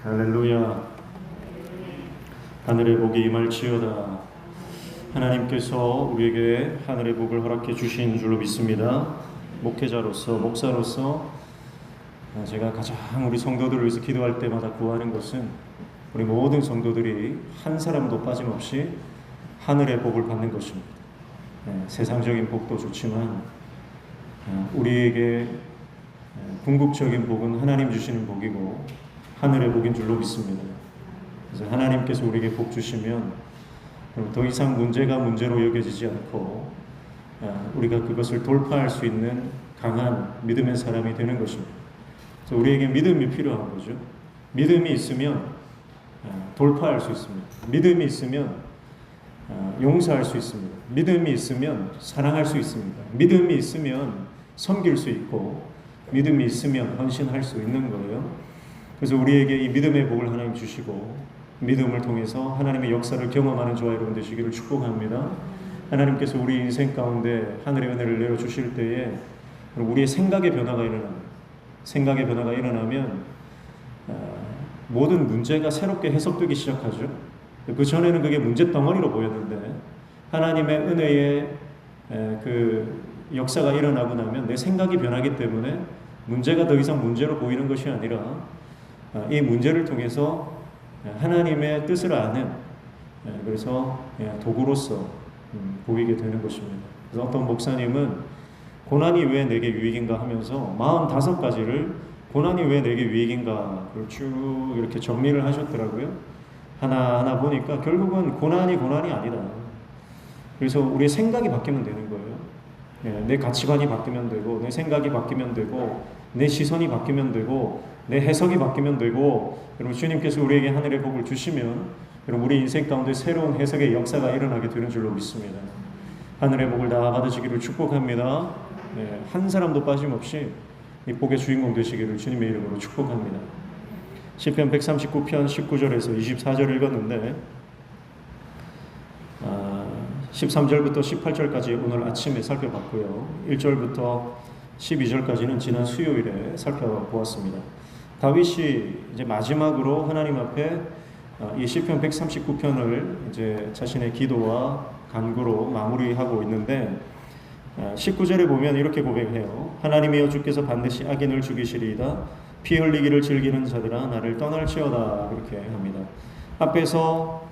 할렐루야. 하늘의 복이 임할지어다. 하나님께서 우리에게 하늘의 복을 허락해 주신 줄로 믿습니다. 목회자로서, 목사로서 제가 가장 우리 성도들을 위해서 기도할 때마다 구하는 것은 우리 모든 성도들이 한 사람도 빠짐없이 하늘의 복을 받는 것입니다. 세상적인 복도 좋지만 우리에게 궁극적인 복은 하나님 주시는 복이고 하늘의 복인 줄로 믿습니다. 그래서 하나님께서 우리에게 복 주시면 더 이상 문제가 문제로 여겨지지 않고 우리가 그것을 돌파할 수 있는 강한 믿음의 사람이 되는 것입니다. 그래서 우리에게 믿음이 필요한 거죠. 믿음이 있으면 돌파할 수 있습니다. 믿음이 있으면 용서할 수 있습니다. 믿음이 있으면 사랑할 수 있습니다. 믿음이 있으면 섬길 수 있고 믿음이 있으면 헌신할 수 있는 거예요. 그래서 우리에게 이 믿음의 복을 하나님 주시고 믿음을 통해서 하나님의 역사를 경험하는 저와 여러분 되시기를 축복합니다. 하나님께서 우리 인생 가운데 하늘의 은혜를 내려주실 때에 우리의 생각의 변화가 일어나면 모든 문제가 새롭게 해석되기 시작하죠. 그 전에는 그게 문제 덩어리로 보였는데 하나님의 은혜의 그 역사가 일어나고 나면 내 생각이 변하기 때문에 문제가 더 이상 문제로 보이는 것이 아니라 이 문제를 통해서 하나님의 뜻을 아는 그래서 도구로서 보이게 되는 것입니다. 그래서 어떤 목사님은 고난이 왜 내게 유익인가 하면서 45가지를 고난이 왜 내게 유익인가를 쭉 이렇게 정리를 하셨더라고요. 하나하나 보니까 결국은 고난이 아니다. 그래서 우리의 생각이 바뀌면 되는 거예요. 내 가치관이 바뀌면 되고 내 생각이 바뀌면 되고 내 시선이 바뀌면 되고 내 해석이 바뀌면 되고 여러분 주님께서 우리에게 하늘의 복을 주시면 여러분 우리 인생 가운데 새로운 해석의 역사가 일어나게 되는 줄로 믿습니다. 하늘의 복을 다 받으시기를 축복합니다. 한 사람도 빠짐없이 이 복의 주인공 되시기를 주님의 이름으로 축복합니다. 시편 139편 19절에서 24절 읽었는데 13절부터 18절까지 오늘 아침에 살펴봤고요. 1절부터 12절까지는 지난 수요일에 살펴보았습니다. 다윗이 이제 마지막으로 하나님 앞에 이 시편 139편을 이제 자신의 기도와 간구로 마무리하고 있는데 19절에 보면 이렇게 고백해요. 하나님이여 주께서 반드시 악인을 죽이시리이다. 피 흘리기를 즐기는 자들아 나를 떠날지어다. 그렇게 합니다. 앞에서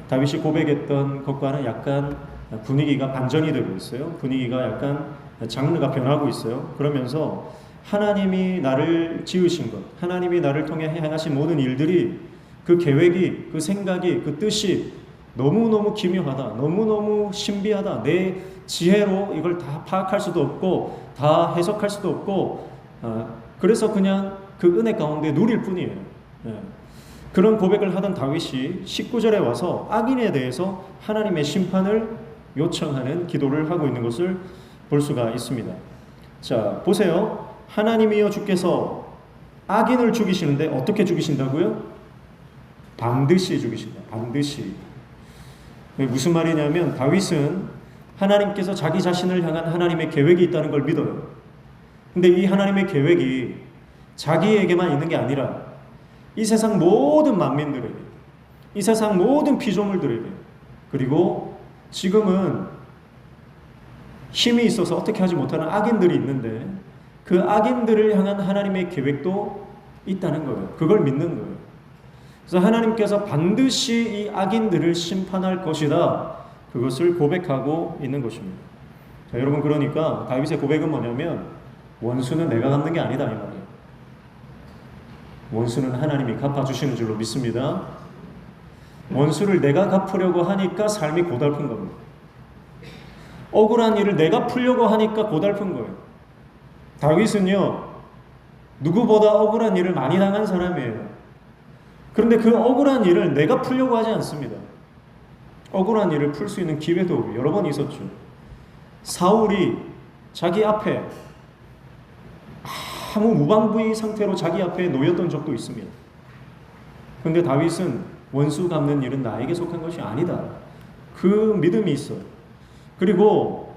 다윗이 고백했던 것과는 약간 분위기가 반전이 되고 있어요. 분위기가 약간 장르가 변하고 있어요. 그러면서 하나님이 나를 지으신 것, 하나님이 나를 통해 행하신 모든 일들이 그 계획이, 그 생각이, 그 뜻이 너무너무 기묘하다. 너무너무 신비하다. 내 지혜로 이걸 다 파악할 수도 없고 다 해석할 수도 없고 그래서 그냥 그 은혜 가운데 누릴 뿐이에요. 그런 고백을 하던 다윗이 19절에 와서 악인에 대해서 하나님의 심판을 요청하는 기도를 하고 있는 것을 볼 수가 있습니다. 자, 보세요. 하나님이여 주께서 악인을 죽이시는데 어떻게 죽이신다고요? 반드시 죽이신다. 반드시. 무슨 말이냐면 다윗은 하나님께서 자기 자신을 향한 하나님의 계획이 있다는 걸 믿어요. 근데 이 하나님의 계획이 자기에게만 있는 게 아니라 이 세상 모든 만민들에게, 이 세상 모든 피조물들에게, 그리고 지금은 힘이 있어서 어떻게 하지 못하는 악인들이 있는데 그 악인들을 향한 하나님의 계획도 있다는 거예요. 그걸 믿는 거예요. 그래서 하나님께서 반드시 이 악인들을 심판할 것이다. 그것을 고백하고 있는 것입니다. 자, 여러분 그러니까 다윗의 고백은 뭐냐면 원수는 내가 갚는 게 아니다 이 말이에요. 원수는 하나님이 갚아주시는 줄로 믿습니다. 원수를 내가 갚으려고 하니까 삶이 고달픈 겁니다. 억울한 일을 내가 풀려고 하니까 고달픈 거예요. 다윗은요 누구보다 억울한 일을 많이 당한 사람이에요. 그런데 그 억울한 일을 내가 풀려고 하지 않습니다. 억울한 일을 풀 수 있는 기회도 여러 번 있었죠. 사울이 자기 앞에 아무 무방비 상태로 자기 앞에 놓였던 적도 있습니다. 그런데 다윗은 원수 갚는 일은 나에게 속한 것이 아니다. 그 믿음이 있어요. 그리고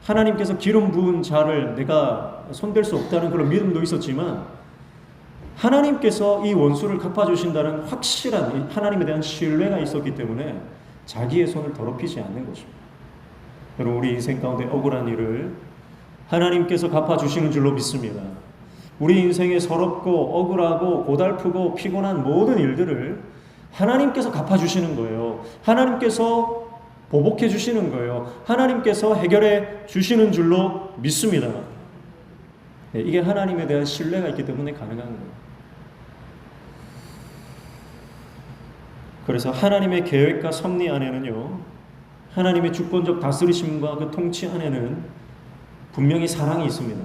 하나님께서 기름 부은 자를 내가 손댈 수 없다는 그런 믿음도 있었지만 하나님께서 이 원수를 갚아주신다는 확실한 하나님에 대한 신뢰가 있었기 때문에 자기의 손을 더럽히지 않는 것입니다. 여러분, 우리 인생 가운데 억울한 일을 하나님께서 갚아주시는 줄로 믿습니다. 우리 인생에 서럽고 억울하고 고달프고 피곤한 모든 일들을 하나님께서 갚아주시는 거예요. 하나님께서 보복해 주시는 거예요. 하나님께서 해결해 주시는 줄로 믿습니다. 이게 하나님에 대한 신뢰가 있기 때문에 가능한 거예요. 그래서 하나님의 계획과 섭리 안에는요, 하나님의 주권적 다스리심과 그 통치 안에는 분명히 사랑이 있습니다.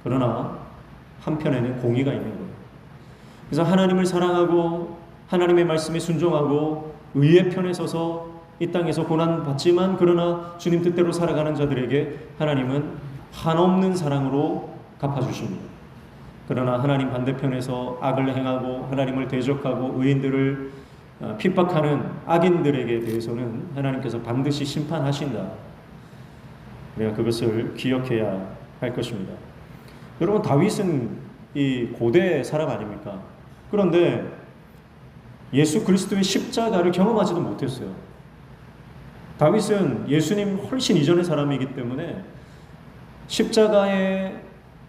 그러나 한편에는 공의가 있는 거예요. 그래서 하나님을 사랑하고 하나님의 말씀에 순종하고 의의 편에 서서 이 땅에서 고난받지만 그러나 주님 뜻대로 살아가는 자들에게 하나님은 한없는 사랑으로 갚아주십니다. 그러나 하나님 반대편에서 악을 행하고 하나님을 대적하고 의인들을 핍박하는 악인들에게 대해서는 하나님께서 반드시 심판하신다. 우리가 그것을 기억해야 할 것입니다. 여러분, 다윗은 이 고대 사람 아닙니까? 그런데 예수 그리스도의 십자가를 경험하지도 못했어요. 다윗은 예수님 훨씬 이전의 사람이기 때문에 십자가의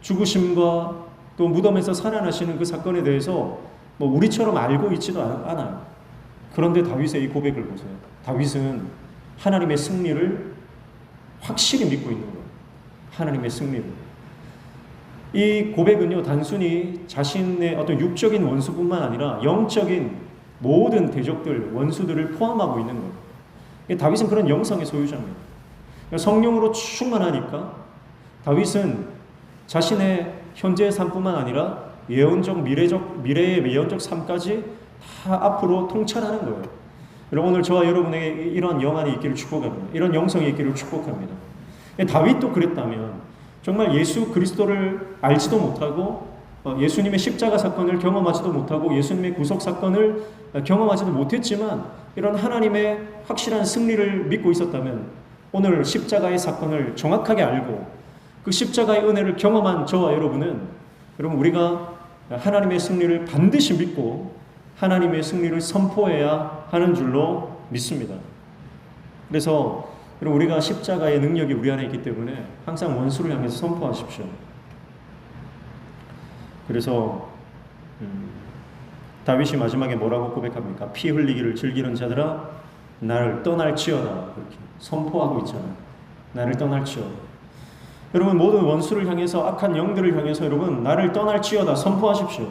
죽으심과 또 무덤에서 살아나시는 그 사건에 대해서 뭐 우리처럼 알고 있지도 않아요. 그런데 다윗의 이 고백을 보세요. 다윗은 하나님의 승리를 확실히 믿고 있는 거예요. 하나님의 승리를. 이 고백은요, 단순히 자신의 어떤 육적인 원수뿐만 아니라 영적인 모든 대적들, 원수들을 포함하고 있는 거예요. 다윗은 그런 영성의 소유자입니다. 성령으로 충만하니까 다윗은 자신의 현재의 삶뿐만 아니라 예언적, 미래의 예언적 삶까지 다 앞으로 통찰하는 거예요. 여러분, 오늘 저와 여러분에게 이런 영안이 있기를 축복합니다. 이런 영성이 있기를 축복합니다. 다윗도 그랬다면 정말 예수 그리스도를 알지도 못하고 예수님의 십자가 사건을 경험하지도 못하고 예수님의 구속 사건을 경험하지도 못했지만 이런 하나님의 확실한 승리를 믿고 있었다면 오늘 십자가의 사건을 정확하게 알고 그 십자가의 은혜를 경험한 저와 여러분은 여러분, 우리가 하나님의 승리를 반드시 믿고 하나님의 승리를 선포해야 하는 줄로 믿습니다. 그래서 여러분, 우리가 십자가의 능력이 우리 안에 있기 때문에 항상 원수를 향해서 선포하십시오. 그래서 다윗이 마지막에 뭐라고 고백합니까? 피 흘리기를 즐기는 자들아 나를 떠날지어다. 그렇게 선포하고 있잖아요. 나를 떠날지어다. 여러분, 모든 원수를 향해서, 악한 영들을 향해서 여러분, 나를 떠날지어다 선포하십시오.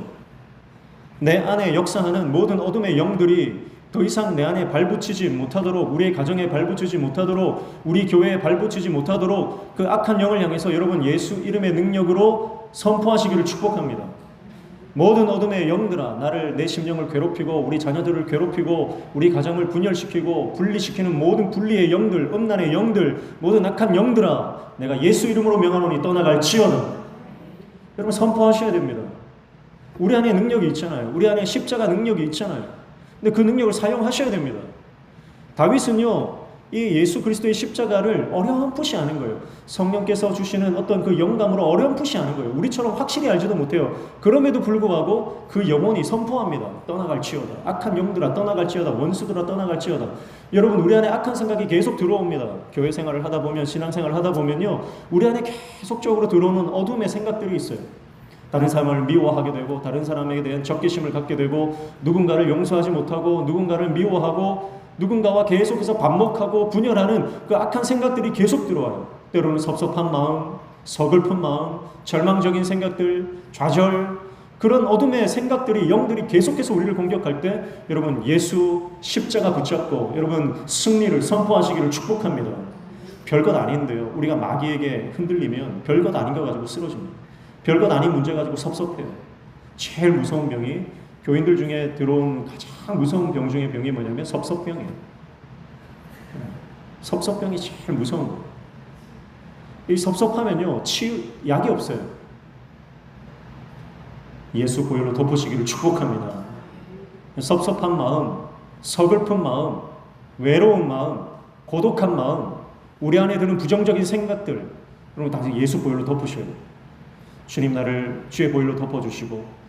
내 안에 역사하는 모든 어둠의 영들이 더 이상 내 안에 발붙이지 못하도록, 우리의 가정에 발붙이지 못하도록, 우리 교회에 발붙이지 못하도록 그 악한 영을 향해서 여러분, 예수 이름의 능력으로 선포하시기를 축복합니다. 모든 어둠의 영들아, 나를, 내 심령을 괴롭히고 우리 자녀들을 괴롭히고 우리 가정을 분열시키고 분리시키는 모든 분리의 영들, 음란의 영들, 모든 악한 영들아, 내가 예수 이름으로 명하노니 떠나갈지어다. 여러분, 선포하셔야 됩니다. 우리 안에 능력이 있잖아요. 우리 안에 십자가 능력이 있잖아요. 근데 그 능력을 사용하셔야 됩니다. 다윗은요, 이 예수 그리스도의 십자가를 어렴풋이 아는 거예요. 성령께서 주시는 어떤 그 영감으로 어렴풋이 아는 거예요. 우리처럼 확실히 알지도 못해요. 그럼에도 불구하고 그 영혼이 선포합니다. 떠나갈지어다. 악한 영들아 떠나갈지어다. 원수들아 떠나갈지어다. 여러분, 우리 안에 악한 생각이 계속 들어옵니다. 교회 생활을 하다 보면, 신앙생활을 하다 보면요, 우리 안에 계속적으로 들어오는 어둠의 생각들이 있어요. 다른 사람을 미워하게 되고, 다른 사람에 대한 적개심을 갖게 되고, 누군가를 용서하지 못하고, 누군가를 미워하고, 누군가와 계속해서 반목하고 분열하는 그 악한 생각들이 계속 들어와요. 때로는 섭섭한 마음, 서글픈 마음, 절망적인 생각들, 좌절, 그런 어둠의 생각들이, 영들이 계속해서 우리를 공격할 때 여러분, 예수 십자가 붙잡고 여러분, 승리를 선포하시기를 축복합니다. 별것 아닌데요, 우리가 마귀에게 흔들리면 별것 아닌 거 가지고 쓰러집니다. 별것 아닌 문제 가지고 섭섭해요. 제일 무서운 병이, 교인들 중에 들어온 가장 무서운 병 중에 병이 뭐냐면 섭섭병이에요. 섭섭병이 제일 무서운 거예요. 이 섭섭하면요, 약이 없어요. 예수 보혈로 덮으시기를 축복합니다. 섭섭한 마음, 서글픈 마음, 외로운 마음, 고독한 마음, 우리 안에 드는 부정적인 생각들, 여러분 다 예수 보혈로 덮으셔야 돼요. 주님, 나를 주의 보혈로 덮어주시고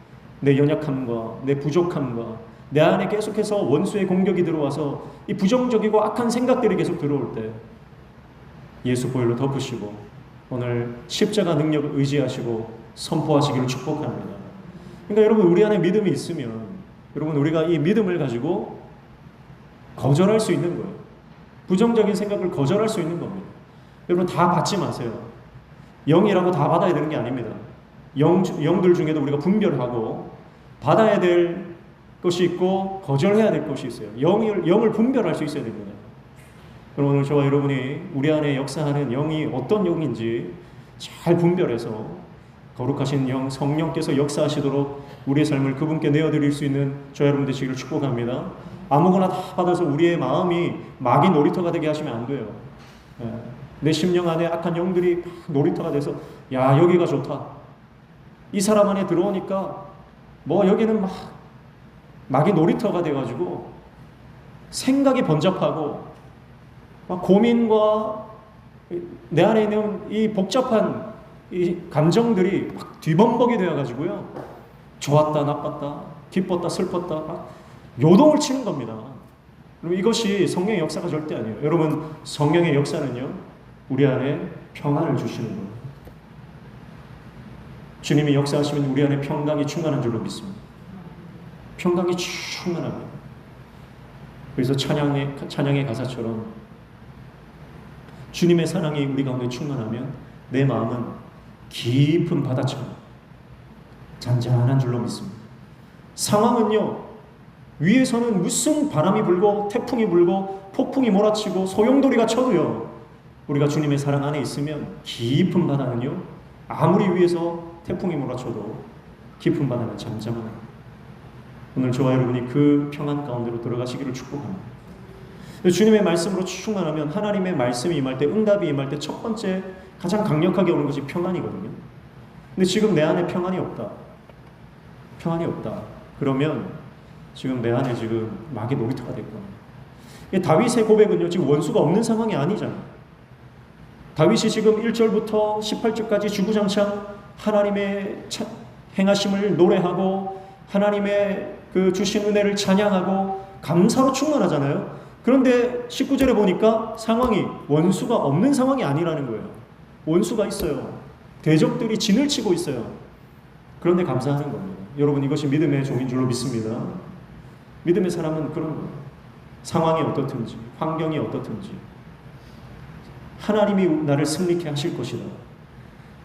내 연약함과 내 부족함과 내 안에 계속해서 원수의 공격이 들어와서 이 부정적이고 악한 생각들이 계속 들어올 때 예수 보혈로 덮으시고 오늘 십자가 능력을 의지하시고 선포하시기를 축복합니다. 그러니까 여러분, 우리 안에 믿음이 있으면 여러분, 우리가 이 믿음을 가지고 거절할 수 있는 거예요. 부정적인 생각을 거절할 수 있는 겁니다. 여러분, 다 받지 마세요. 영이라고 다 받아야 되는 게 아닙니다. 영들 중에도 우리가 분별하고 받아야 될 것이 있고 거절해야 될 것이 있어요. 영을 분별할 수 있어야 됩니다. 그럼 오늘 저와 여러분이 우리 안에 역사하는 영이 어떤 영인지 잘 분별해서 거룩하신 영, 성령께서 역사하시도록 우리의 삶을 그분께 내어드릴 수 있는 저와 여러분 되시기를 축복합니다. 아무거나 다 받아서 우리의 마음이 마귀 놀이터가 되게 하시면 안 돼요. 내 심령 안에 악한 영들이 놀이터가 돼서 야, 여기가 좋다. 이 사람 안에 들어오니까 뭐 여기는 막 마귀 놀이터가 돼가지고 생각이 번잡하고 막 고민과 내 안에 있는 이 복잡한 이 감정들이 막 뒤범벅이 되어가지고요, 좋았다 나빴다 기뻤다 슬펐다 막 요동을 치는 겁니다. 여러분, 이것이 성령의 역사가 절대 아니에요. 여러분, 성령의 역사는요, 우리 안에 평안을 주시는 거예요. 주님이 역사하시면 우리 안에 평강이 충만한 줄로 믿습니다. 평강이 충만합니다. 그래서 찬양의 가사처럼 주님의 사랑이 우리 가운데 충만하면 내 마음은 깊은 바다처럼 잔잔한 줄로 믿습니다. 상황은요, 위에서는 무슨 바람이 불고 태풍이 불고 폭풍이 몰아치고 소용돌이가 쳐도요, 우리가 주님의 사랑 안에 있으면 깊은 바다는요, 아무리 위에서 태풍이 몰아쳐도 깊은 바다는 잠잠합니다. 오늘 저와 여러분이 그 평안 가운데로 들어가시기를 축복합니다. 주님의 말씀으로 충만하면 하나님의 말씀이 임할 때, 응답이 임할 때 첫 번째 가장 강력하게 오는 것이 평안이거든요. 근데 지금 내 안에 평안이 없다. 평안이 없다. 그러면 지금 내 안에 지금 마귀 놀이터가 될 겁니다. 다윗의 고백은요, 지금 원수가 없는 상황이 아니잖아요. 다윗이 지금 1절부터 18절까지 주구장창 하나님의 행하심을 노래하고 하나님의 그 주신 은혜를 찬양하고 감사로 충만하잖아요. 그런데 19절에 보니까 상황이 원수가 없는 상황이 아니라는 거예요. 원수가 있어요. 대적들이 진을 치고 있어요. 그런데 감사하는 겁니다. 여러분, 이것이 믿음의 종인 줄로 믿습니다. 믿음의 사람은 그런 거예요. 상황이 어떻든지 환경이 어떻든지 하나님이 나를 승리케 하실 것이다.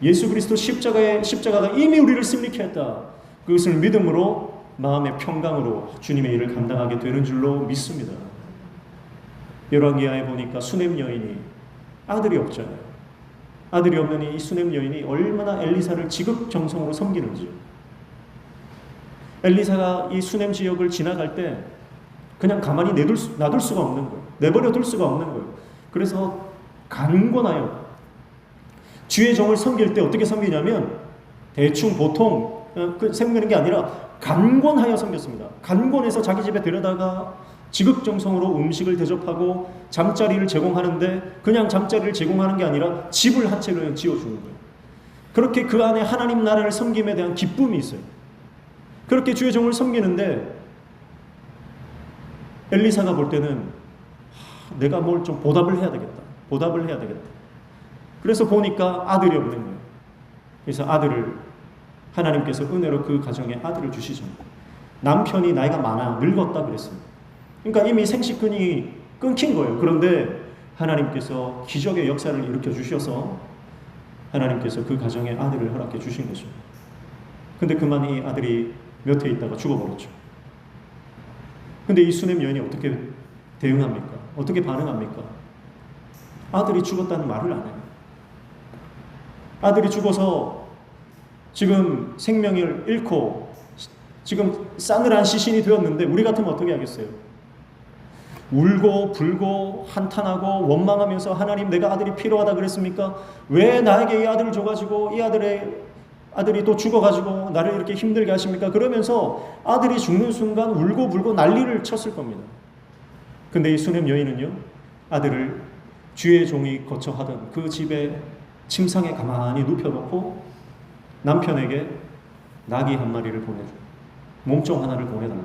예수 그리스도 십자가가 이미 우리를 승리케 했다. 그것을 믿음으로 마음의 평강으로 주님의 일을 감당하게 되는 줄로 믿습니다. 열왕기하에 보니까 수넴 여인이 아들이 없잖아요. 아들이 없는 이 수넴 여인이 얼마나 엘리사를 지극정성으로 섬기는지요. 엘리사가 이 수넴 지역을 지나갈 때 그냥 가만히 놔둘 수가 없는 거예요. 내버려 둘 수가 없는 거예요. 그래서 간권하여 주의 종을 섬길 때 어떻게 섬기냐면 대충 보통 섬기는 게 아니라 간권하여 섬겼습니다. 간권해서 자기 집에 데려다가 지극정성으로 음식을 대접하고 잠자리를 제공하는데 그냥 잠자리를 제공하는 게 아니라 집을 한 채를 지어주는 거예요. 그렇게 그 안에 하나님 나라를 섬김에 대한 기쁨이 있어요. 그렇게 주의 종을 섬기는데 엘리사가 볼 때는 내가 뭘 좀 보답을 해야 되겠다. 그래서 보니까 아들이 없는 거예요. 그래서 아들을 하나님께서 은혜로 그 가정에 아들을 주시죠. 남편이 나이가 많아 늙었다 그랬어요. 그러니까 이미 생식근이 끊긴 거예요. 그런데 하나님께서 기적의 역사를 일으켜 주셔서 하나님께서 그 가정에 아들을 허락해 주신 거죠. 근데 그만 이 아들이 몇 해 있다가 죽어버렸죠. 근데 이 수넴 여인이 어떻게 대응합니까? 어떻게 반응합니까? 아들이 죽었다는 말을 안 해요. 아들이 죽어서 지금 생명을 잃고 지금 싸늘한 시신이 되었는데 우리 같으면 어떻게 하겠어요? 울고 불고 한탄하고 원망하면서 하나님, 내가 아들이 필요하다 그랬습니까? 왜 나에게 이 아들을 줘가지고 이 아들이 또 죽어가지고 나를 이렇게 힘들게 하십니까? 그러면서 아들이 죽는 순간 울고 불고 난리를 쳤을 겁니다. 근데 이 수넴 여인은요, 아들을 주의 종이 거처 하던 그 집에 침상에 가만히 눕혀놓고 남편에게 나귀 한 마리를 보내줘요. 몸종 하나를 보내달라.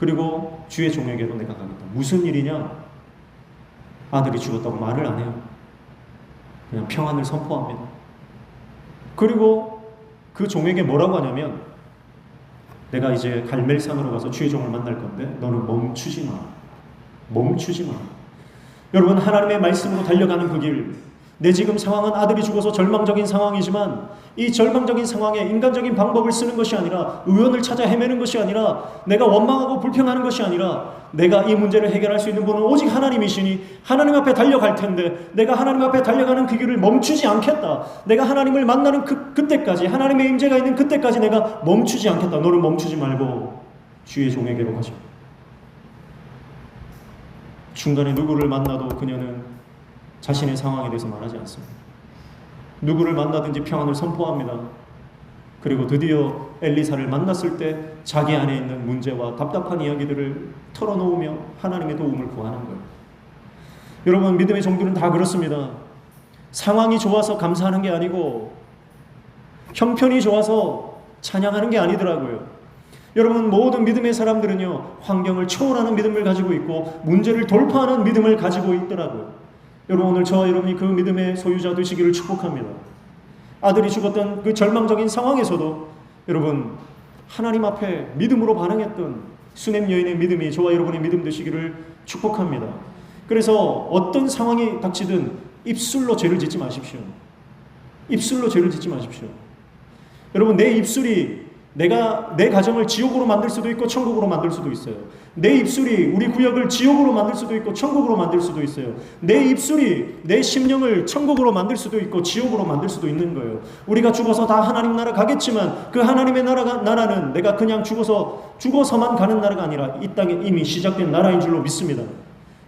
그리고 주의 종에게로 내가 가겠다. 무슨 일이냐? 아들이 죽었다고 말을 안 해요. 그냥 평안을 선포합니다. 그리고 그 종에게 뭐라고 하냐면, 내가 이제 갈멜산으로 가서 주의 종을 만날 건데 너는 멈추지 마. 멈추지 마. 여러분, 하나님의 말씀으로 달려가는 그 길, 내 지금 상황은 아들이 죽어서 절망적인 상황이지만 이 절망적인 상황에 인간적인 방법을 쓰는 것이 아니라, 의원을 찾아 헤매는 것이 아니라, 내가 원망하고 불평하는 것이 아니라, 내가 이 문제를 해결할 수 있는 분은 오직 하나님이시니 하나님 앞에 달려갈 텐데, 내가 하나님 앞에 달려가는 그 길을 멈추지 않겠다. 내가 하나님을 만나는 그때까지, 하나님의 임재가 있는 그때까지 내가 멈추지 않겠다. 너는 멈추지 말고 주의 종에게로 가자. 중간에 누구를 만나도 그녀는 자신의 상황에 대해서 말하지 않습니다. 누구를 만나든지 평안을 선포합니다. 그리고 드디어 엘리사를 만났을 때 자기 안에 있는 문제와 답답한 이야기들을 털어놓으며 하나님의 도움을 구하는 거예요. 여러분, 믿음의 종들은 다 그렇습니다. 상황이 좋아서 감사하는 게 아니고, 형편이 좋아서 찬양하는 게 아니더라고요. 여러분, 모든 믿음의 사람들은요, 환경을 초월하는 믿음을 가지고 있고 문제를 돌파하는 믿음을 가지고 있더라고요. 여러분, 오늘 저와 여러분이 그 믿음의 소유자 되시기를 축복합니다. 아들이 죽었던 그 절망적인 상황에서도 여러분, 하나님 앞에 믿음으로 반응했던 수넴 여인의 믿음이 저와 여러분의 믿음 되시기를 축복합니다. 그래서 어떤 상황이 닥치든 입술로 죄를 짓지 마십시오. 입술로 죄를 짓지 마십시오. 여러분, 내 입술이 내 가정을 지옥으로 만들 수도 있고 천국으로 만들 수도 있어요. 내 입술이 우리 구역을 지옥으로 만들 수도 있고 천국으로 만들 수도 있어요. 내 입술이 내 심령을 천국으로 만들 수도 있고 지옥으로 만들 수도 있는 거예요. 우리가 죽어서 다 하나님 나라 가겠지만 그 하나님의 나라는 내가 그냥 죽어서만 가는 나라가 아니라 이 땅에 이미 시작된 나라인 줄로 믿습니다.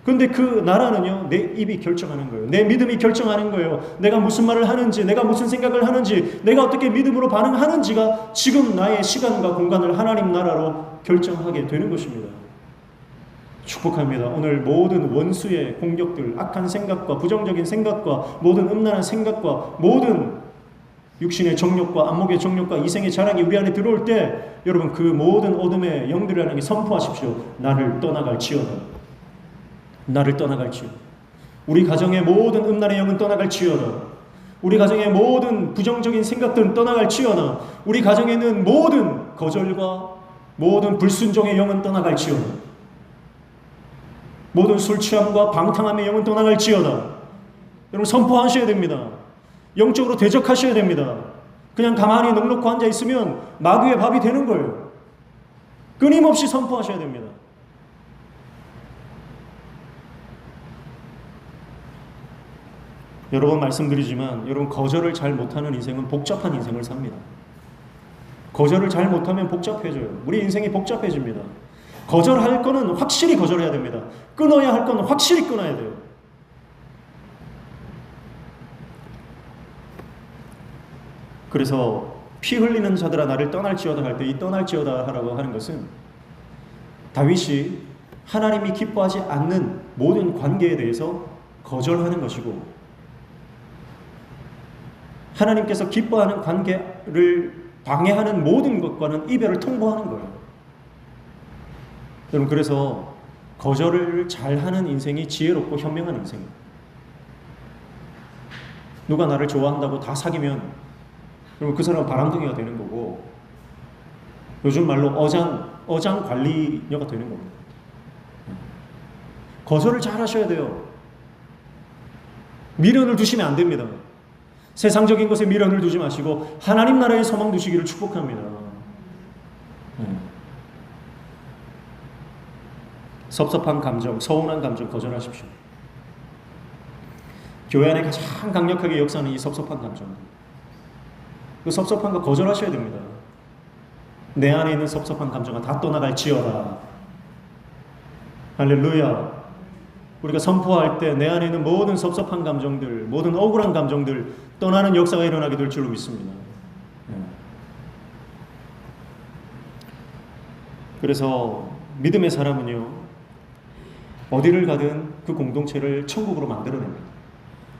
근데 그 나라는요, 내 입이 결정하는 거예요. 내 믿음이 결정하는 거예요. 내가 무슨 말을 하는지, 내가 무슨 생각을 하는지, 내가 어떻게 믿음으로 반응하는지가 지금 나의 시간과 공간을 하나님 나라로 결정하게 되는 것입니다. 축복합니다. 오늘 모든 원수의 공격들, 악한 생각과 부정적인 생각과 모든 음란한 생각과 모든 육신의 정욕과 안목의 정욕과 이생의 자랑이 우리 안에 들어올 때, 여러분, 그 모든 어둠의 영들을 향해 선포하십시오. 나를 떠나갈지어다. 나를 떠나갈지어다. 우리 가정의 모든 음란의 영은 떠나갈지어다. 우리 가정의 모든 부정적인 생각들은 떠나갈지어다. 우리 가정에 있는 모든 거절과 모든 불순종의 영은 떠나갈지어다. 모든 술 취함과 방탕함의 영은 떠나갈지어다. 여러분, 선포하셔야 됩니다. 영적으로 대적하셔야 됩니다. 그냥 가만히 넉넉히 앉아 있으면 마귀의 밥이 되는 거예요. 끊임없이 선포하셔야 됩니다. 여러 번 말씀드리지만, 여러분, 거절을 잘 못하는 인생은 복잡한 인생을 삽니다. 거절을 잘 못하면 복잡해져요. 우리 인생이 복잡해집니다. 거절할 거는 확실히 거절해야 됩니다. 끊어야 할 거는 확실히 끊어야 돼요. 그래서 피 흘리는 자들아 나를 떠날지어다 할 때 이 떠날지어다 하라고 하는 것은, 다윗이 하나님이 기뻐하지 않는 모든 관계에 대해서 거절하는 것이고, 하나님께서 기뻐하는 관계를 방해하는 모든 것과는 이별을 통보하는 거예요. 여러분, 그래서 거절을 잘하는 인생이 지혜롭고 현명한 인생이에요. 누가 나를 좋아한다고 다 사귀면 그럼 그 사람은 바람둥이가 되는 거고, 요즘 말로 어장 관리녀가 되는 겁니다. 거절을 잘 하셔야 돼요. 미련을 두시면 안 됩니다. 세상적인 것에 미련을 두지 마시고 하나님 나라에 소망 두시기를 축복합니다. 섭섭한 감정, 서운한 감정 거절하십시오. 교회 안에 가장 강력하게 역사하는 이 섭섭한 감정, 그 섭섭한 거 거절하셔야 됩니다. 내 안에 있는 섭섭한 감정은 다 떠나갈지어다. 할렐루야. 우리가 선포할 때 내 안에 있는 모든 섭섭한 감정들, 모든 억울한 감정들 떠나는 역사가 일어나게 될 줄로 믿습니다. 그래서 믿음의 사람은요, 어디를 가든 그 공동체를 천국으로 만들어냅니다.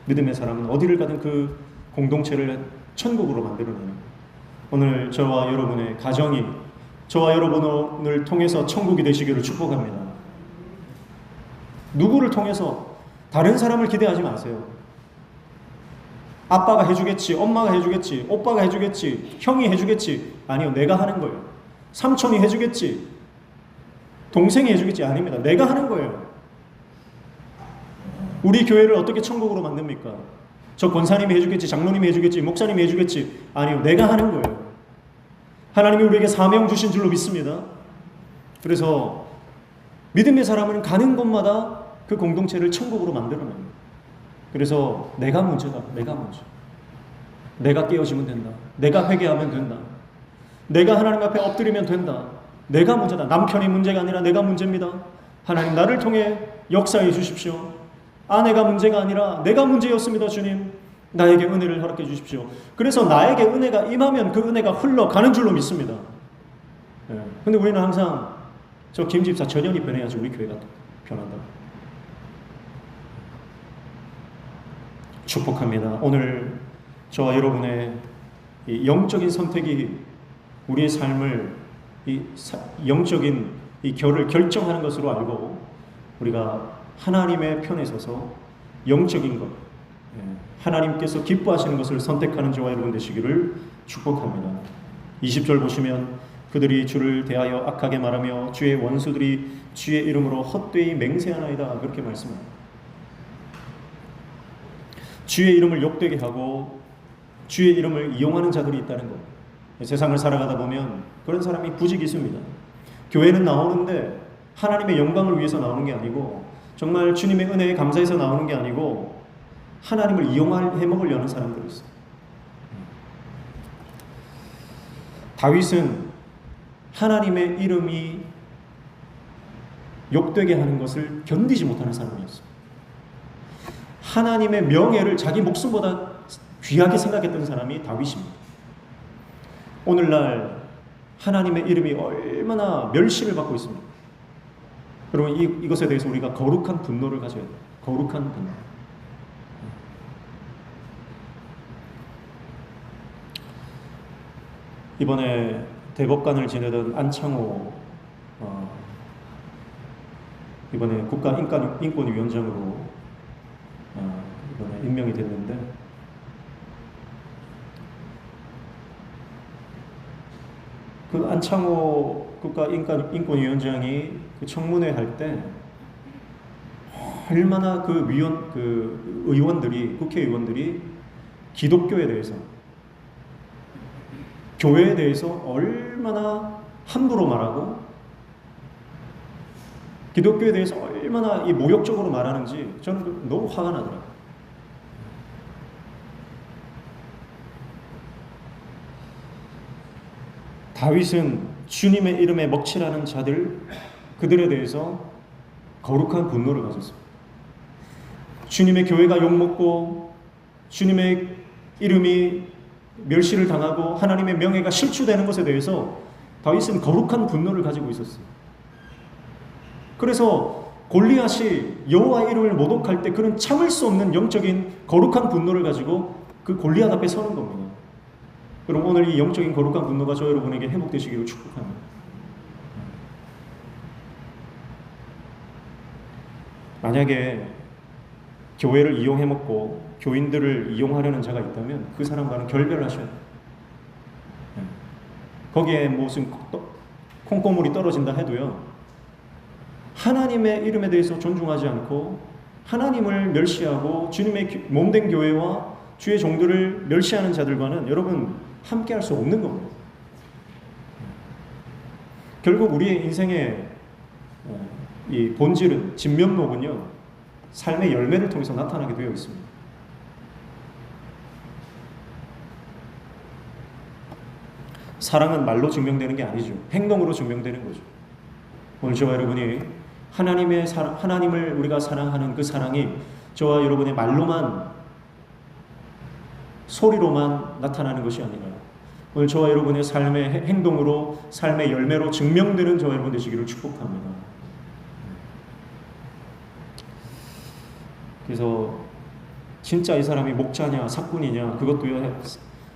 믿음의 사람은 어디를 가든 그 공동체를 천국으로 만들어내는, 오늘 저와 여러분의 가정이 저와 여러분을 통해서 천국이 되시기를 축복합니다. 누구를 통해서? 다른 사람을 기대하지 마세요. 아빠가 해주겠지, 엄마가 해주겠지, 오빠가 해주겠지, 형이 해주겠지. 아니요, 내가 하는 거예요. 삼촌이 해주겠지, 동생이 해주겠지. 아닙니다. 내가 하는 거예요. 우리 교회를 어떻게 천국으로 만듭니까? 저 권사님이 해주겠지, 장로님이 해주겠지, 목사님이 해주겠지. 아니요, 내가 하는 거예요. 하나님이 우리에게 사명 주신 줄로 믿습니다. 그래서 믿음의 사람은 가는 곳마다 그 공동체를 천국으로 만들어냅니다. 그래서 내가 문제다. 내가 문제. 내가 깨어지면 된다. 내가 회개하면 된다. 내가 하나님 앞에 엎드리면 된다. 내가 문제다. 남편이 문제가 아니라 내가 문제입니다. 하나님 나를 통해 역사해 주십시오. 아내가 문제가 아니라 내가 문제였습니다. 주님 나에게 은혜를 허락해 주십시오. 그래서 나에게 은혜가 임하면 그 은혜가 흘러가는 줄로 믿습니다. 근데 우리는 항상 저 김집사 전현이 변해야지 우리 교회가 변한다. 축복합니다. 오늘 저와 여러분의 이 영적인 선택이 우리의 삶을 영적인 이 결을 결정하는 것으로 알고 우리가 하나님의 편에 서서 영적인 것, 하나님께서 기뻐하시는 것을 선택하는 저와 여러분 되시기를 축복합니다. 20절 보시면 그들이 주를 대하여 악하게 말하며 주의 원수들이 주의 이름으로 헛되이 맹세하나이다. 그렇게 말씀합니다. 주의 이름을 욕되게 하고 주의 이름을 이용하는 자들이 있다는 것. 세상을 살아가다 보면 그런 사람이 부지기수입니다. 교회는 나오는데 하나님의 영광을 위해서 나오는 게 아니고 정말 주님의 은혜에 감사해서 나오는 게 아니고 하나님을 해먹으려는 사람들이 있어요. 다윗은 하나님의 이름이 욕되게 하는 것을 견디지 못하는 사람이었어요. 하나님의 명예를 자기 목숨보다 귀하게 생각했던 사람이 다윗입니다. 오늘날 하나님의 이름이 얼마나 멸시를 받고 있습니다. 여러분 이것에 대해서 우리가 거룩한 분노를 가져야 돼요. 거룩한 분노. 이번에 대법관을 지내던 안창호 이번에 국가인권위원장으로 이번에 임명이 됐는데 그 안창호 국가인권위원장이 그 청문회 할 때 얼마나 그 의원들이 국회의원들이 기독교에 대해서 교회에 대해서 얼마나 함부로 말하고 기독교에 대해서 얼마나 이 모욕적으로 말하는지 저는 너무 화가 나더라고요. 다윗은 주님의 이름에 먹칠하는 자들 그들에 대해서 거룩한 분노를 가졌습니다. 주님의 교회가 욕먹고 주님의 이름이 멸시를 당하고 하나님의 명예가 실추되는 것에 대해서 다윗은 거룩한 분노를 가지고 있었어요. 그래서 골리앗이 여호와의 이름을 모독할 때 그는 참을 수 없는 영적인 거룩한 분노를 가지고 그 골리앗 앞에 서는 겁니다. 그럼 오늘 이 영적인 거룩한 분노가 저 여러분에게 회복되시기를 축복합니다. 만약에 교회를 이용해먹고 교인들을 이용하려는 자가 있다면 그 사람과는 결별하셔야 돼요. 거기에 무슨 콩고물이 떨어진다 해도요, 하나님의 이름에 대해서 존중하지 않고 하나님을 멸시하고 주님의 몸된 교회와 주의 종들을 멸시하는 자들과는 여러분 함께 할 수 없는 겁니다. 결국 우리의 인생의 이 본질은, 진면목은요, 삶의 열매를 통해서 나타나게 되어 있습니다. 사랑은 말로 증명되는 게 아니죠. 행동으로 증명되는 거죠. 오늘 저와 여러분이 하나님을 우리가 사랑하는 그 사랑이 저와 여러분의 말로만, 소리로만 나타나는 것이 아니라 오늘 저와 여러분의 삶의 행동으로, 삶의 열매로 증명되는 저와 여러분 되시기를 축복합니다. 그래서 진짜 이 사람이 목자냐 사꾼이냐 그것도요,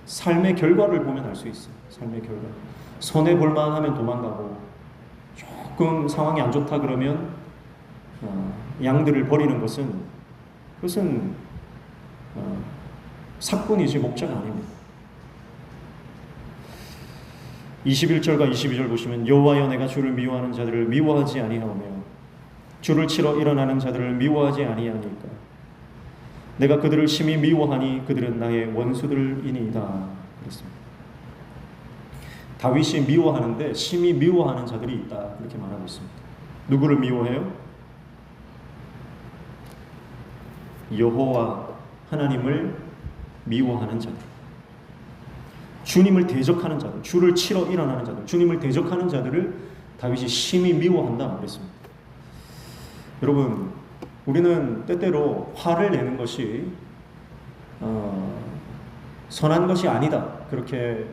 삶의 결과를 보면 알 수 있어요. 삶의 결과. 손해 볼만 하면 도망가고, 조금 상황이 안 좋다 그러면 양들을 버리는 그것은 사건이지 목자가 아닙니다. 21절과 22절 보시면 여호와여 내가 주를 미워하는 자들을 미워하지 아니하오며 주를 치러 일어나는 자들을 미워하지 아니하니까 내가 그들을 심히 미워하니 그들은 나의 원수들이니이다 그랬습니다. 다윗이 미워하는데 심히 미워하는 자들이 있다 이렇게 말하고 있습니다. 누구를 미워해요? 여호와 하나님을 미워하는 자들, 주님을 대적하는 자들, 주를 치러 일어나는 자들, 주님을 대적하는 자들을 다윗이 심히 미워한다 그랬습니다. 여러분, 우리는 때때로 화를 내는 것이 선한 것이 아니다 그렇게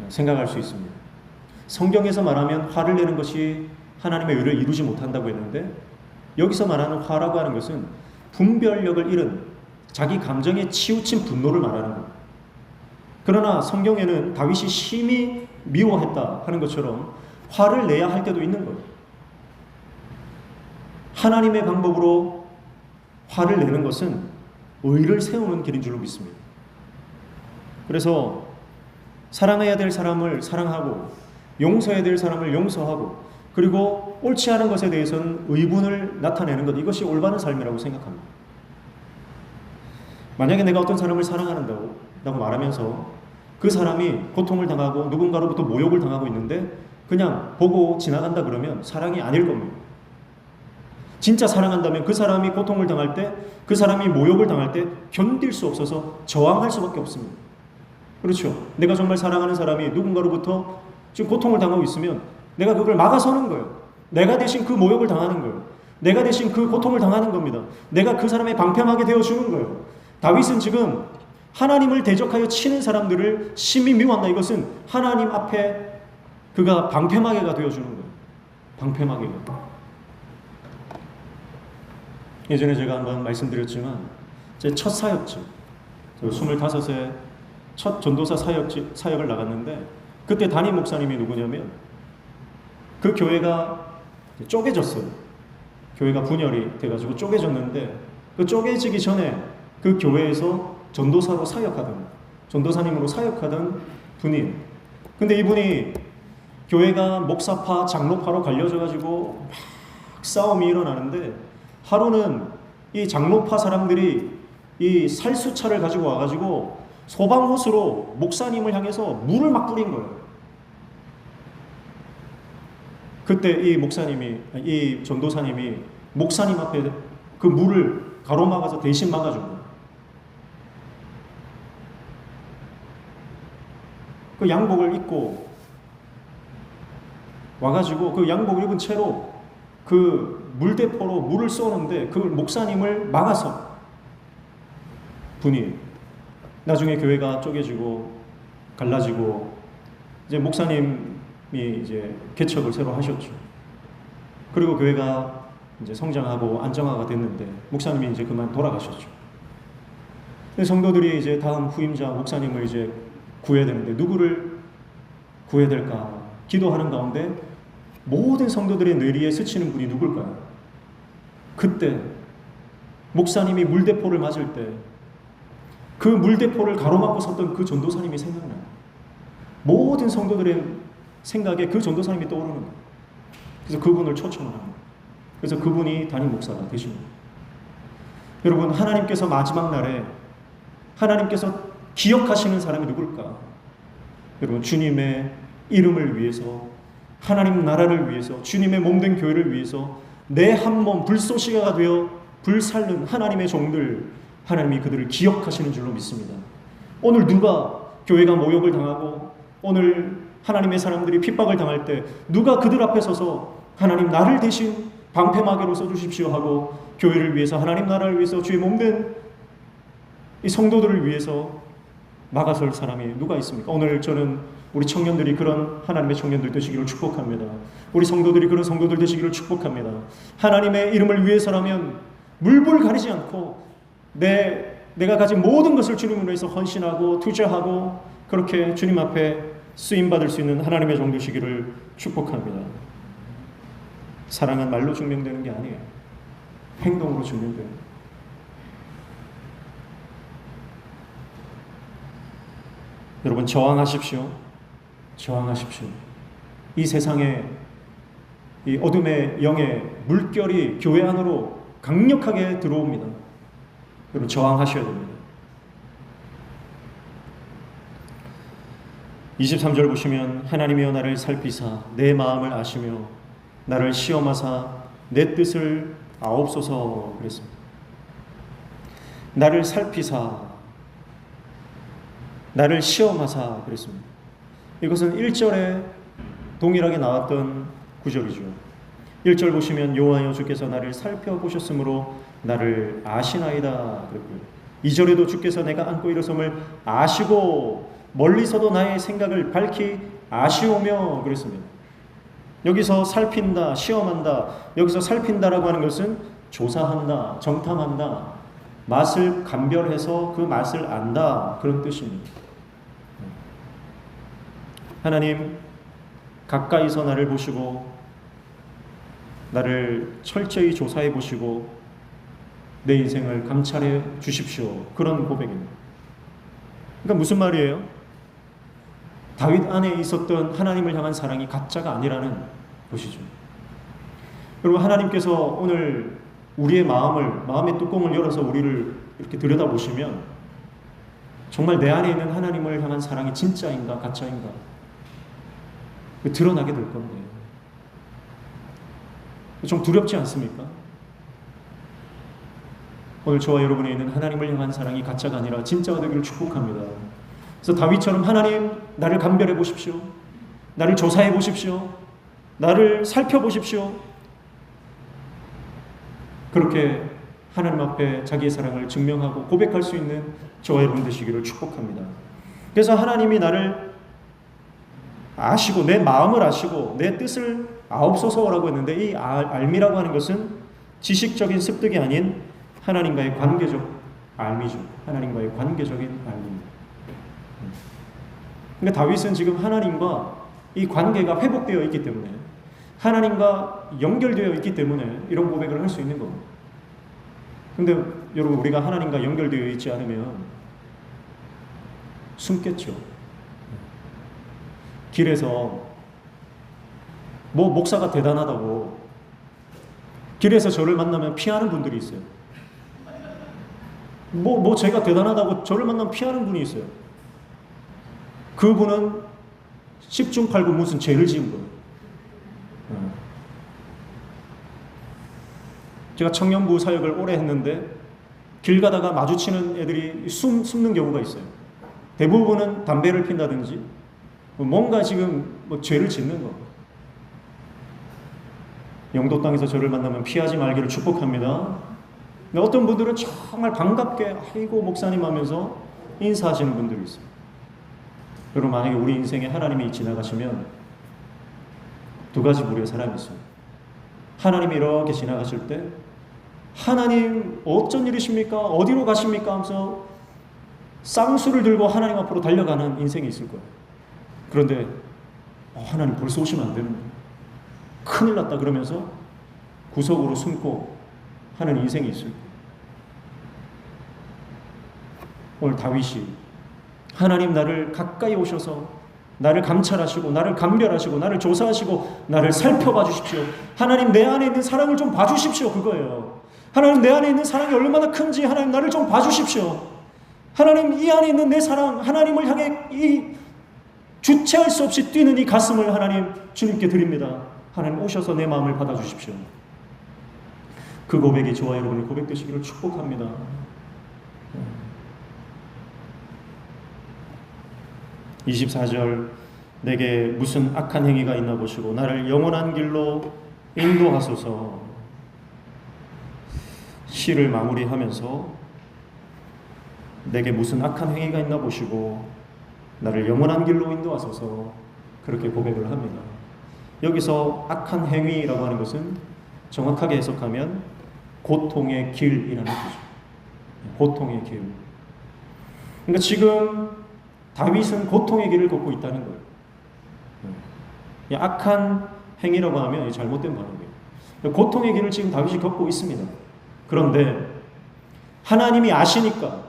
생각할 수 있습니다. 성경에서 말하면 화를 내는 것이 하나님의 의를 이루지 못한다고 했는데, 여기서 말하는 화라고 하는 것은 분별력을 잃은 자기 감정에 치우친 분노를 말하는 겁니다. 그러나 성경에는 다윗이 심히 미워했다 하는 것처럼 화를 내야 할 때도 있는 거예요. 하나님의 방법으로 화를 내는 것은 의를 세우는 길인 줄로 믿습니다. 그래서 사랑해야 될 사람을 사랑하고 용서해야 될 사람을 용서하고, 그리고 옳지 않은 것에 대해서는 의분을 나타내는 것, 이것이 올바른 삶이라고 생각합니다. 만약에 내가 어떤 사람을 사랑한다고 말하면서 그 사람이 고통을 당하고 누군가로부터 모욕을 당하고 있는데 그냥 보고 지나간다 그러면 사랑이 아닐 겁니다. 진짜 사랑한다면 그 사람이 고통을 당할 때, 그 사람이 모욕을 당할 때 견딜 수 없어서 저항할 수밖에 없습니다. 그렇죠? 내가 정말 사랑하는 사람이 누군가로부터 지금 고통을 당하고 있으면 내가 그걸 막아서는 거예요. 내가 대신 그 모욕을 당하는 거예요. 내가 대신 그 고통을 당하는 겁니다. 내가 그 사람의 방패막이 되어주는 거예요. 다윗은 지금 하나님을 대적하여 치는 사람들을 심히 미워한다. 이것은 하나님 앞에 그가 방패막이가 되어주는 거예요. 방패막이가. 예전에 제가 한번 말씀드렸지만 제 첫 사역지, 25세 첫 전도사 사역을 나갔는데, 그때 담임 목사님이 누구냐면 그 교회가 쪼개졌어요. 교회가 분열이 돼가지고 쪼개졌는데, 그 쪼개지기 전에 그 교회에서 전도사로 사역하던, 전도사님으로 사역하던 분이에요. 근데 이분이 교회가 목사파, 장로파로 갈려져가지고 막 싸움이 일어나는데, 하루는 이 장로파 사람들이 이 살수차를 가지고 와가지고 소방호스로 목사님을 향해서 물을 막 뿌린 거예요. 그때 이 전도사님이 목사님 앞에 그 물을 가로막아서 대신 막아준 거예요. 그 양복을 입고 와가지고 그 양복을 입은 채로 그 물대포로 물을 쏘는데 그걸 목사님을 막아서 분이, 나중에 교회가 쪼개지고 갈라지고 이제 목사님이 이제 개척을 새로 하셨죠. 그리고 교회가 이제 성장하고 안정화가 됐는데 목사님이 이제 그만 돌아가셨죠. 근데 성도들이 이제 다음 후임자 목사님을 이제 구해야 되는데 누구를 구해야 될까 기도하는 가운데 모든 성도들의 뇌리에 스치는 분이 누굴까요? 그때 목사님이 물대포를 맞을 때 그 물대포를 가로막고 섰던 그 전도사님이 생각나요. 모든 성도들의 생각에 그 전도사님이 떠오르는 거예요. 그래서 그분을 초청을 합니다. 그래서 그분이 담임 목사가 되십니다. 여러분, 하나님께서 마지막 날에 하나님께서 기억하시는 사람이 누굴까? 여러분, 주님의 이름을 위해서, 하나님 나라를 위해서, 주님의 몸된 교회를 위해서 내 한 몸 불쏘시개가 되어 불살른 하나님의 종들, 하나님이 그들을 기억하시는 줄로 믿습니다. 오늘 누가 교회가 모욕을 당하고 오늘 하나님의 사람들이 핍박을 당할 때 누가 그들 앞에 서서 하나님 나를 대신 방패막이로 써주십시오 하고 교회를 위해서, 하나님 나라를 위해서, 주의 몸된 이 성도들을 위해서 막아설 사람이 누가 있습니까? 오늘 저는 우리 청년들이 그런 하나님의 청년들 되시기를 축복합니다. 우리 성도들이 그런 성도들 되시기를 축복합니다. 하나님의 이름을 위해서라면 물불 가리지 않고 내가 가진 모든 것을 주님을 위해서 헌신하고 투자하고 그렇게 주님 앞에 쓰임받을 수 있는 하나님의 종되시기를 축복합니다. 사랑은 말로 증명되는 게 아니에요. 행동으로 증명되는 거예요. 여러분, 저항하십시오. 저항하십시오. 이 세상에 이 어둠의 영의 물결이 교회 안으로 강력하게 들어옵니다. 여러분, 저항하셔야 됩니다. 23절 보시면 하나님이여 나를 살피사 내 마음을 아시며 나를 시험하사 내 뜻을 아옵소서 그랬습니다. 나를 살피사 나를 시험하사 그랬습니다. 이것은 1절에 동일하게 나왔던 구절이죠. 1절 보시면 여호와여 주께서 나를 살펴보셨으므로 나를 아시나이다 그랬고요. 2절에도 주께서 내가 안고 일어섬을 아시고 멀리서도 나의 생각을 밝히 아시오며 그랬습니다. 여기서 살핀다, 시험한다, 여기서 살핀다라고 하는 것은 조사한다, 정탐한다, 맛을 감별해서 그 맛을 안다 그런 뜻입니다. 하나님 가까이서 나를 보시고 나를 철저히 조사해 보시고 내 인생을 감찰해 주십시오. 그런 고백입니다. 그러니까 무슨 말이에요? 다윗 안에 있었던 하나님을 향한 사랑이 가짜가 아니라는 것이죠. 여러분, 하나님께서 오늘 우리의 마음의 뚜껑을 열어서 우리를 이렇게 들여다보시면 정말 내 안에 있는 하나님을 향한 사랑이 진짜인가 가짜인가 드러나게 될 건데 좀 두렵지 않습니까? 오늘 저와 여러분에 있는 하나님을 향한 사랑이 가짜가 아니라 진짜가 되기를 축복합니다. 그래서 다윗처럼 하나님 나를 감별해 보십시오. 나를 조사해 보십시오. 나를 살펴보십시오. 그렇게 하나님 앞에 자기의 사랑을 증명하고 고백할 수 있는 저와 여러분 되시기를 축복합니다. 그래서 하나님이 나를 아시고 내 마음을 아시고 내 뜻을 아옵소서라고 했는데 이 알미라고 하는 것은 지식적인 습득이 아닌 하나님과의 관계적 알미죠. 하나님과의 관계적인 알미입니다. 그러니까 다윗은 지금 하나님과 이 관계가 회복되어 있기 때문에 하나님과 연결되어 있기 때문에 이런 고백을 할 수 있는 겁니다. 근데 여러분, 우리가 하나님과 연결되어 있지 않으면 숨겠죠. 길에서 목사가 대단하다고 길에서 저를 만나면 피하는 분들이 있어요. 제가 대단하다고 저를 만나면 피하는 분이 있어요. 그분은 10중 8구 무슨 죄를 지은 거예요. 제가 청년부 사역을 오래 했는데 길 가다가 마주치는 애들이 숨는 경우가 있어요. 대부분은 담배를 핀다든지 뭔가 지금 죄를 짓는 거. 영도 땅에서 저를 만나면 피하지 말기를 축복합니다. 근데 어떤 분들은 정말 반갑게 아이고 목사님 하면서 인사하시는 분들이 있어요. 여러분, 만약에 우리 인생에 하나님이 지나가시면 두 가지 부류의 사람이 있어요. 하나님이 이렇게 지나가실 때 하나님 어쩐 일이십니까? 어디로 가십니까? 하면서 쌍수를 들고 하나님 앞으로 달려가는 인생이 있을 거예요. 그런데 하나님 벌써 오시면 안 됩니다. 큰일 났다 그러면서 구석으로 숨고 하는 인생이 있을 거예요. 오늘 다윗이 하나님 나를 가까이 오셔서 나를 감찰하시고 나를 감별하시고 나를 조사하시고 나를 살펴봐 주십시오. 하나님 내 안에 있는 사랑을 좀 봐주십시오. 그거예요. 하나님 내 안에 있는 사랑이 얼마나 큰지 하나님 나를 좀 봐주십시오. 하나님 이 안에 있는 내 사랑, 하나님을 향해 이 주체할 수 없이 뛰는 이 가슴을 하나님 주님께 드립니다. 하나님 오셔서 내 마음을 받아주십시오. 그 고백이 저와 여러분의 고백 되시기를 축복합니다. 24절 내게 무슨 악한 행위가 있나 보시고 나를 영원한 길로 인도하소서. 시를 마무리하면서 내게 무슨 악한 행위가 있나 보시고 나를 영원한 길로 인도하소서 그렇게 고백을 합니다. 여기서 악한 행위라고 하는 것은 정확하게 해석하면 고통의 길이라는 뜻이죠. 고통의 길. 그러니까 지금 다윗은 고통의 길을 걷고 있다는 거예요. 악한 행위라고 하면 잘못된 반응이에요. 고통의 길을 지금 다윗이 겪고 있습니다. 그런데 하나님이 아시니까,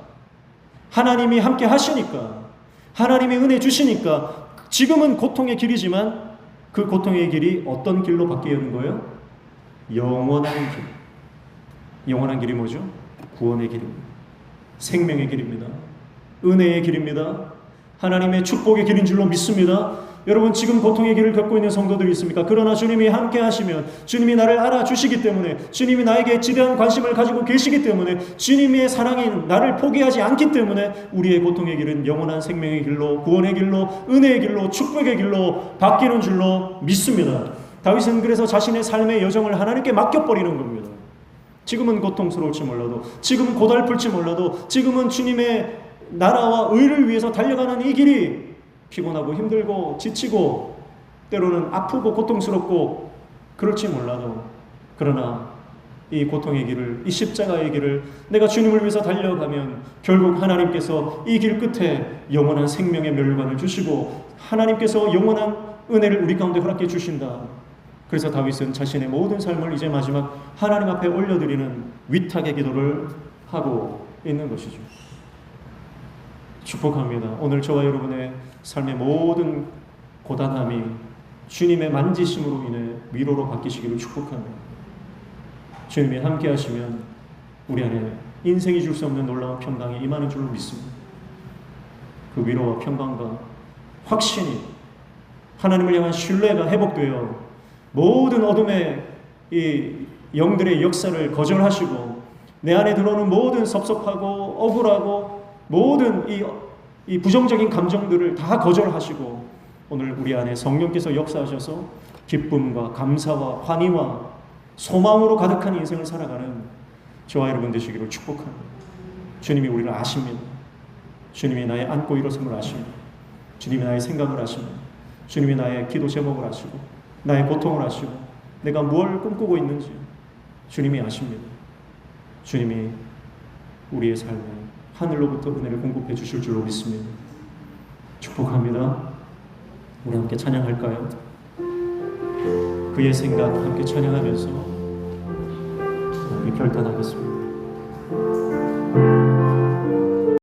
하나님이 함께 하시니까, 하나님이 은혜 주시니까 지금은 고통의 길이지만 그 고통의 길이 어떤 길로 바뀌는 거예요? 영원한 길. 영원한 길이 뭐죠? 구원의 길입니다. 생명의 길입니다. 은혜의 길입니다. 하나님의 축복의 길인 줄로 믿습니다. 여러분, 지금 고통의 길을 겪고 있는 성도들이 있습니까? 그러나 주님이 함께 하시면, 주님이 나를 알아주시기 때문에, 주님이 나에게 지대한 관심을 가지고 계시기 때문에, 주님의 사랑이 나를 포기하지 않기 때문에 우리의 고통의 길은 영원한 생명의 길로, 구원의 길로, 은혜의 길로, 축복의 길로 바뀌는 줄로 믿습니다. 다윗은 그래서 자신의 삶의 여정을 하나님께 맡겨버리는 겁니다. 지금은 고통스러울지 몰라도, 지금은 고달플지 몰라도, 지금은 주님의 나라와 의를 위해서 달려가는 이 길이 피곤하고 힘들고 지치고 때로는 아프고 고통스럽고 그럴지 몰라도, 그러나 이 고통의 길을, 이 십자가의 길을 내가 주님을 위해서 달려가면 결국 하나님께서 이 길 끝에 영원한 생명의 멸관을 주시고 하나님께서 영원한 은혜를 우리 가운데 허락해 주신다. 그래서 다윗은 자신의 모든 삶을 이제 마지막 하나님 앞에 올려드리는 위탁의 기도를 하고 있는 것이죠. 축복합니다. 오늘 저와 여러분의 삶의 모든 고단함이 주님의 만지심으로 인해 위로로 바뀌시기를 축복합니다. 주님이 함께 하시면 우리 안에 인생이 줄 수 없는 놀라운 평강이 임하는 줄로 믿습니다. 그 위로와 평강과 확신이, 하나님을 향한 신뢰가 회복되어 모든 어둠의 이 영들의 역사를 거절하시고 내 안에 들어오는 모든 섭섭하고 억울하고 모든 이 부정적인 감정들을 다 거절하시고 오늘 우리 안에 성령께서 역사하셔서 기쁨과 감사와 환희와 소망으로 가득한 인생을 살아가는 저와 여러분 되시기를 축복합니다. 주님이 우리를 아십니다. 주님이 나의 안고 일어섬을 아십니다. 주님이 나의 생각을 아십니다. 주님이 나의 기도 제목을 아시고 나의 고통을 아시고 내가 뭘 꿈꾸고 있는지 주님이 아십니다. 주님이 우리의 삶에 하늘로부터 은혜를 공급해 주실 줄로 믿습니다. 축복합니다. 우리 함께 찬양할까요? 그의 생각 함께 찬양하면서 우리 결단하겠습니다.